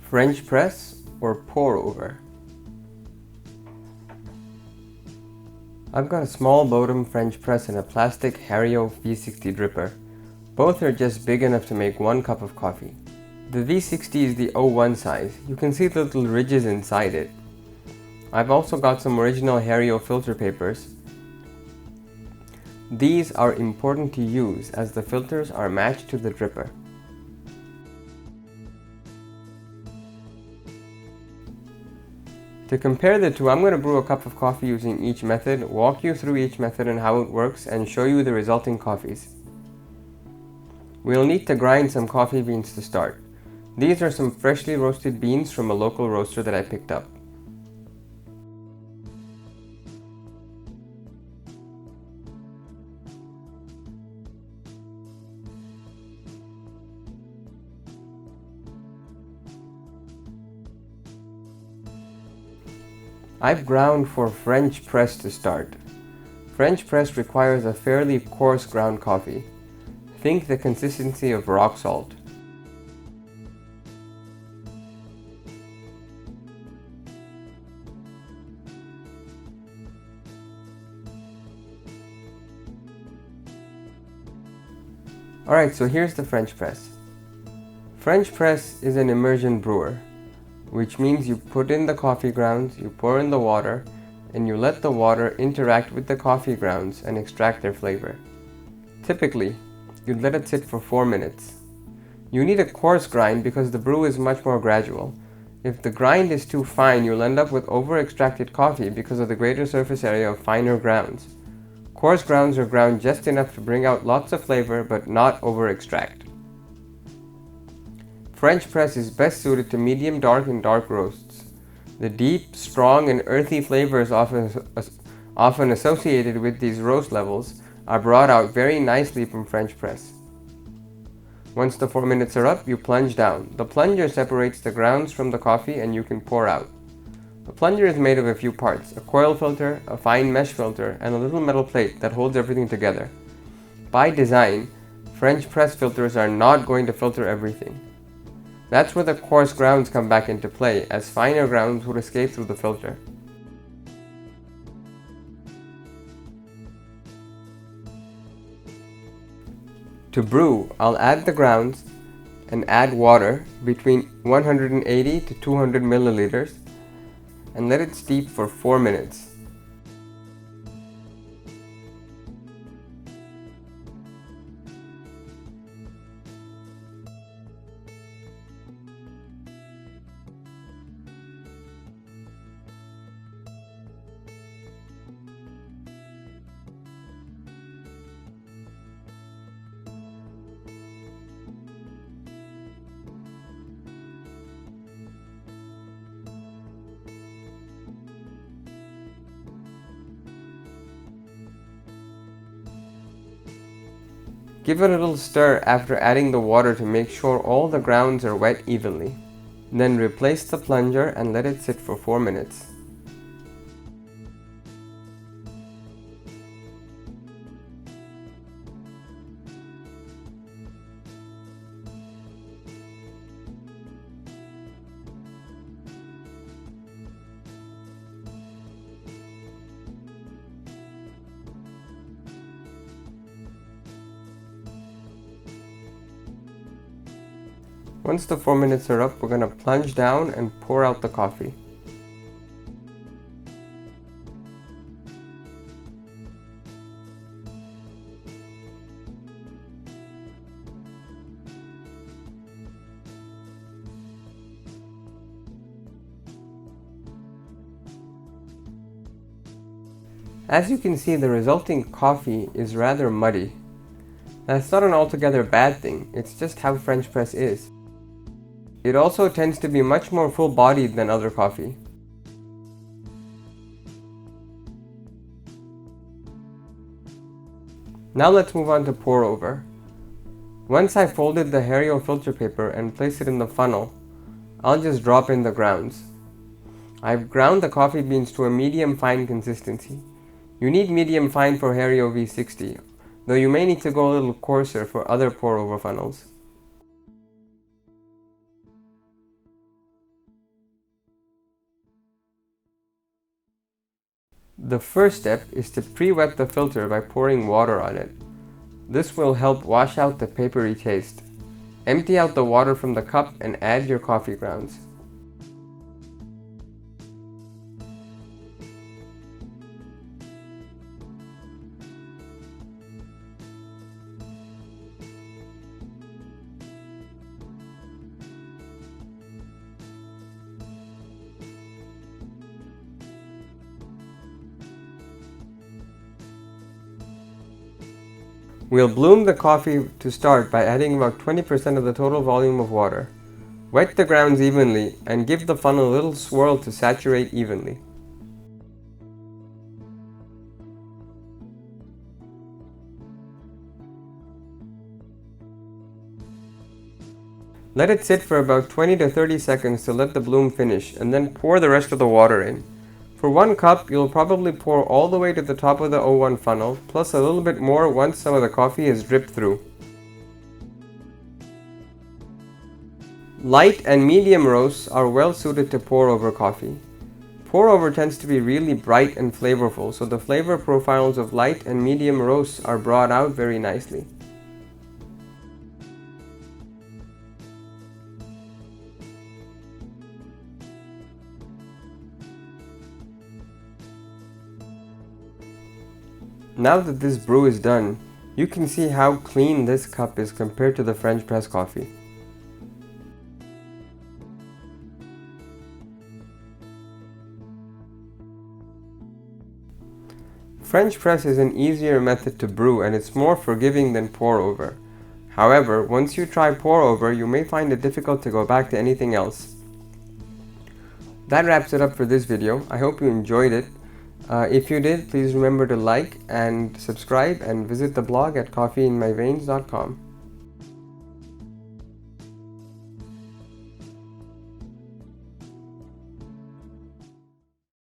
French press or pour over. I've got a small Bodum French press and a plastic Hario V60 dripper. Both are just big enough to make 1 cup of coffee. The V60 is the 01 size. You can see the little ridges inside it. I've also got some original Hario filter papers. These are important to use as the filters are matched to the dripper. To compare the two, I'm going to brew a cup of coffee using each method, walk you through each method and how it works, and show you the resulting coffees. We'll need to grind some coffee beans to start. These are some freshly roasted beans from a local roaster that I picked up. I've ground for French press to start. French press requires a fairly coarse ground coffee. Think the consistency of rock salt. Alright, so here's the French press. French press is an immersion brewer, which means you put in the coffee grounds, you pour in the water, and you let the water interact with the coffee grounds and extract their flavor. Typically, you'd let it sit for 4 minutes. You need a coarse grind because the brew is much more gradual. If the grind is too fine, you'll end up with over-extracted coffee because of the greater surface area of finer grounds. Coarse grounds are ground just enough to bring out lots of flavor but not over-extract. French press is best suited to medium dark and dark roasts. The deep, strong, and earthy flavors often associated with these roast levels are brought out very nicely from French press. Once the 4 minutes are up, you plunge down. The plunger separates the grounds from the coffee and you can pour out. The plunger is made of a few parts: a coil filter, a fine mesh filter, and a little metal plate that holds everything together. By design, French press filters are not going to filter everything. That's where the coarse grounds come back into play, as finer grounds would escape through the filter. To brew, I'll add the grounds and add water between 180 to 200 milliliters and let it steep for 4 minutes. Give it a little stir after adding the water to make sure all the grounds are wet evenly. Then replace the plunger and let it sit for 4 minutes. Once the 4 minutes are up, we're going to plunge down and pour out the coffee. As you can see, the resulting coffee is rather muddy. That's not an altogether bad thing, it's just how French press is. It also tends to be much more full-bodied than other coffee. Now let's move on to pour over. Once I folded the Hario filter paper and placed it in the funnel, I'll just drop in the grounds. I've ground the coffee beans to a medium fine consistency. You need medium fine for Hario V60, though you may need to go a little coarser for other pour over funnels. The first step is to pre-wet the filter by pouring water on it. This will help wash out the papery taste. Empty out the water from the cup and add your coffee grounds. We'll bloom the coffee to start by adding about 20% of the total volume of water. Wet the grounds evenly and give the funnel a little swirl to saturate evenly. Let it sit for about 20 to 30 seconds to let the bloom finish, and then pour the rest of the water in. For 1 cup, you'll probably pour all the way to the top of the O1 funnel, plus a little bit more once some of the coffee is dripped through. Light and medium roasts are well suited to pour over coffee. Pour over tends to be really bright and flavorful, so the flavor profiles of light and medium roasts are brought out very nicely. Now that this brew is done, you can see how clean this cup is compared to the French press coffee. French press is an easier method to brew and it's more forgiving than pour over. However, once you try pour over, you may find it difficult to go back to anything else. That wraps it up for this video. I hope you enjoyed it. If you did, please remember to like and subscribe and visit the blog at coffeeinmyveins.com.